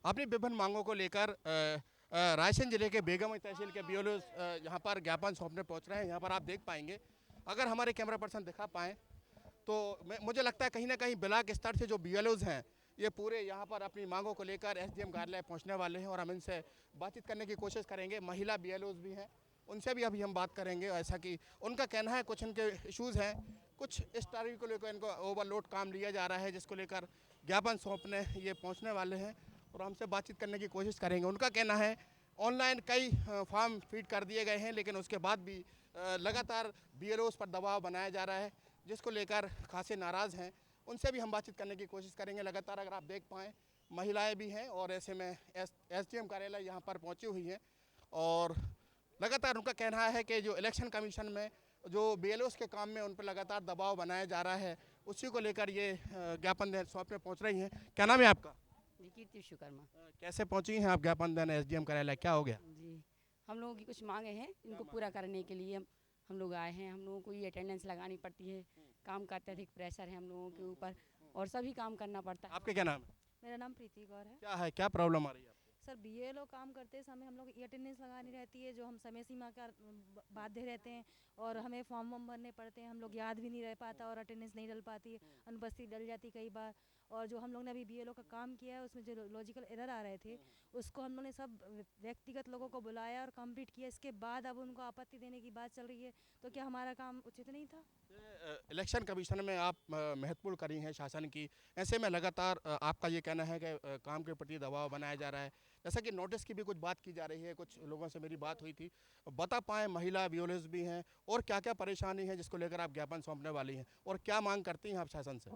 अपनी विभिन्न मांगों को लेकर रायसेन जिले के बेगम तहसील के बीएलओ यहाँ पर ज्ञापन सौंपने पहुँच रहे हैं। यहाँ पर आप देख पाएंगे, अगर हमारे कैमरा पर्सन दिखा पाएँ तो मुझे लगता है कहीं ना कहीं ब्लॉक स्तर से जो बीएलओज हैं ये पूरे यहाँ पर अपनी मांगों को लेकर एसडीएम कार्यालय पहुँचने वाले हैं और हम इनसे बातचीत करने की कोशिश करेंगे। महिला बीएलओज भी हैं, उनसे भी अभी हम बात करेंगे। ऐसा कि उनका कहना है कुछ इनके इश्यूज़ हैं, कुछ इस तारीख को लेकर इनको ओवरलोड काम लिया जा रहा है, जिसको लेकर ज्ञापन सौंपने ये पहुँचने वाले हैं और हमसे बातचीत करने की कोशिश करेंगे। उनका कहना है ऑनलाइन कई फॉर्म फीड कर दिए गए हैं, लेकिन उसके बाद भी लगातार बीएलओज पर दबाव बनाया जा रहा है, जिसको लेकर खासे नाराज़ हैं। उनसे भी हम बातचीत करने की कोशिश करेंगे। लगातार अगर आप देख पाएँ महिलाएं भी हैं और ऐसे में एसडीएम कार्यालय यहाँ पर पहुँची हुई हैं और लगातार उनका कहना है कि जो इलेक्शन कमीशन में जो बीएलओज के काम में उन पर लगातार दबाव बनाया जा रहा है, उसी को लेकर ये ज्ञापन सौंपने पहुँच रही हैं। क्या नाम है आपका? जी, कीर्ति विश्वकर्मा। कैसे पहुँची हैं आप ज्ञापन देने एसडीएम कार्यालय, क्या हो गया? जी, हम लोगों की कुछ मांगे हैं, इनको पूरा करने के लिए हम लोग आए हैं। हम लोगों को ये अटेंडेंस लगानी पड़ती है, काम का अत्यधिक प्रेशर है हम लोगों के ऊपर और सभी काम करना पड़ता है। आपके क्या नाम है? मेरा नाम प्रीति कौर है। क्या है, क्या प्रॉब्लम आ रही है आपको? सर बीएलओ काम करते समय हम लोग ई अटेंडेंस लगानी रहती है, जो हम समय सीमा का बाध्य रहते हैं और हमें फॉर्म वॉर्म भरने पड़ते हैं। हम लोग याद भी नहीं रह पाता और अटेंडेंस नहीं डल पाती, अनुपस्थिति डल जाती कई बार। और जो हम लोग ने अभी बीएलओ का काम किया है उसमें जो लॉजिकल एरर आ रहे थे उसको हम लोग ने सब व्यक्तिगत लोगों को बुलाया और कंप्लीट किया। इसके बाद अब उनको आपत्ति देने की बात चल रही है, तो क्या हमारा काम उचित नहीं था? इलेक्शन कमीशन में आप महत्वपूर्ण करी हैं शासन की, ऐसे में लगातार आपका ये कहना है कि काम के प्रति दबाव बनाया जा रहा है। जैसा कि नोटिस की भी कुछ बात की जा रही है, कुछ लोगों से मेरी बात हुई थी, बता पाएँ महिला बीएलओज भी हैं और क्या क्या परेशानी है जिसको लेकर आप ज्ञापन सौंपने वाली हैं और क्या मांग करती हैं आप शासन से?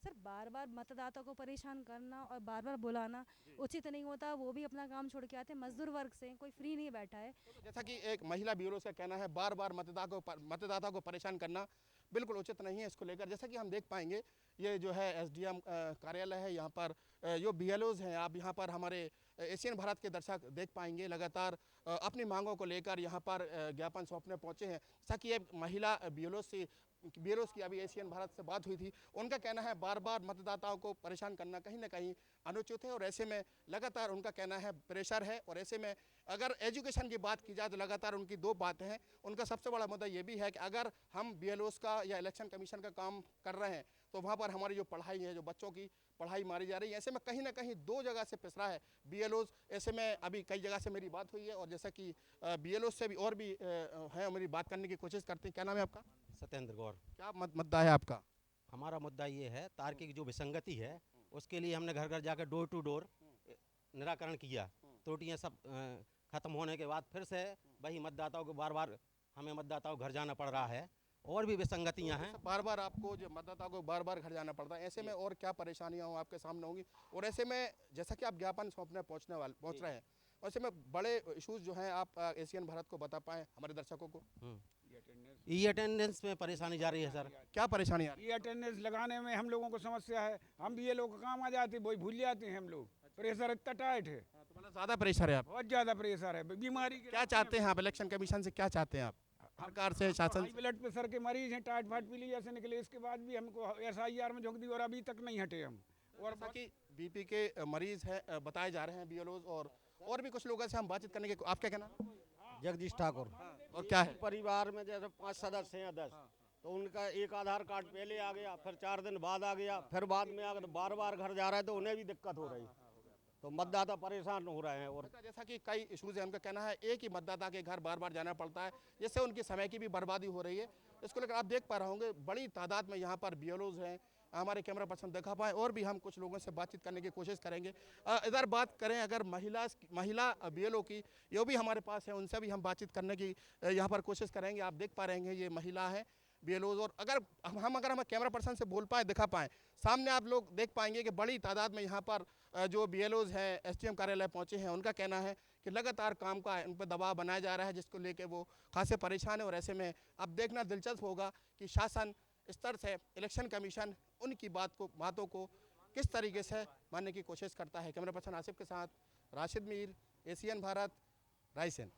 सर बार बार मतदाता को परेशान करना और बार बार बुलाना उचित नहीं होता। वो भी अपना काम छोड़ के आते हैं, मजदूर वर्ग से, कोई फ्री नहीं बैठा है। जैसा कि एक महिला ब्यूरो से कहना है बार बार मतदाता को परेशान करना बिल्कुल उचित नहीं है। इसको लेकर जैसा कि हम देख पाएंगे, ये जो है एसडीएम कार्यालय है, यहाँ पर जो बीएलओज हैं, आप यहाँ पर हमारे एशियन भारत के दर्शक देख पाएंगे, लगातार अपनी मांगों को लेकर यहाँ पर ज्ञापन सौंपने पहुँचे हैं। जैसा कि एक महिला बीएलओज की अभी एशियन भारत से बात हुई थी, उनका कहना है बार बार मतदाताओं को परेशान करना कहीं ना कहीं अनुचित है और ऐसे में लगातार उनका कहना है प्रेशर है। और ऐसे में अगर एजुकेशन की बात की जाए तो लगातार उनकी दो बातें हैं। उनका सबसे बड़ा मुद्दा ये भी है कि अगर हम बीएलओज का या इलेक्शन कमीशन का काम कर रहे हैं तो वहाँ पर हमारी जो पढ़ाई है, जो बच्चों की पढ़ाई मारी जा रही है, ऐसे में कहीं ना कहीं दो जगह से पिसरा है बीएलओज। ऐसे में अभी कई जगह से मेरी बात हुई है और जैसा कि बीएलओज से भी और भी हैं, मेरी बात करने की कोशिश करते हैं। क्या नाम है आपका? सत्येंद्र गौर। क्या मुद्दा है आपका? हमारा मुद्दा ये है, तार्किक जो विसंगति है उसके लिए हमने घर घर जाकर डोर टू डोर निराकरण किया। त्रुटियां सब खत्म होने के बाद फिर से वही मतदाताओं को बार बार हमें मतदाताओं को घर जाना पड़ रहा है और भी विसंगतियां हैं। बार बार आपको जो मतदाताओं को बार बार घर जाना पड़ता है, ऐसे में और क्या परेशानियां हो आपके सामने होंगी? और ऐसे में जैसा कि आप ज्ञापन सौंपने पहुंच रहे हैं, वैसे में बड़े इश्यूज जो हैं आप एशियन भारत को बता पाएँ हमारे दर्शकों को। ई अटेंडेंस में परेशानी जा रही है सर। क्या परेशानी आ रही है? ये अटेंडेंस लगाने में हम लोगों को समस्या है। हम भी ये लोग काम आ जाते वही भूल जाते हैं हम लोग। प्रेशर इतना टाइट है, तो मतलब ज़्यादा प्रेशर है आप? बहुत ज़्यादा प्रेशर है। बीमारी क्या चाहते हैं आप इलेक्शन कमीशन से, क्या चाहते हैं आप सरकार से, शासन हाई ब्लड प्रेशर के मरीज हैं, टाइट फाइट पीली जैसे निकले, इसके बाद भी हमको एसआईआर में झोंक दी और अभी तक नहीं हटे हम। और बाकी बीपी के मरीज हैं बताए जा रहे हैं बीएलओज और भी कुछ लोगों से हम बातचीत करने के। आप क्या कहना? जगदीश ठाकुर। और क्या है? परिवार में जैसे 5 सदस्य हैं 10, तो उनका एक आधार कार्ड पहले आ गया, फिर 4 दिन बाद आ गया, फिर बाद में आ गया, तो बार बार घर जा रहा है तो उन्हें भी दिक्कत हो रही, तो मतदाता परेशान हो रहे हैं। और जैसा कि कई इशूज़ हैं, उनका कहना है एक ही मतदाता के घर बार बार जाना पड़ता है, जिससे उनकी समय की भी बर्बादी हो रही है। इसको लेकर आप देख पा रहे होंगे बड़ी तादाद में यहाँ पर बीएलओज हैं। हमारे कैमरा पर्सन देखा पाए और भी हम कुछ लोगों से बातचीत करने की कोशिश करेंगे। इधर बात करें अगर महिला बीएलओ की, ये भी हमारे पास है, उनसे भी हम बातचीत करने की यहाँ पर कोशिश करेंगे। आप देख पा रहे हैं ये महिला है बीएलओज और अगर हम कैमरा पर्सन से बोल पाए, दिखा पाएँ, सामने आप लोग देख पाएंगे कि बड़ी तादाद में यहाँ पर जो बीएलओज हैं एसडीएम कार्यालय पहुँचे हैं। उनका कहना है कि लगातार काम का उन पर दबाव बनाया जा रहा है, जिसको लेकर वो खासे परेशान है। और ऐसे में अब देखना दिलचस्प होगा कि शासन स्तर से इलेक्शन कमीशन उनकी बातों को किस तरीके से मानने की कोशिश करता है। कैमरा पर्सन आसिफ के साथ राशिद मीर, एशियन भारत, रायसेन।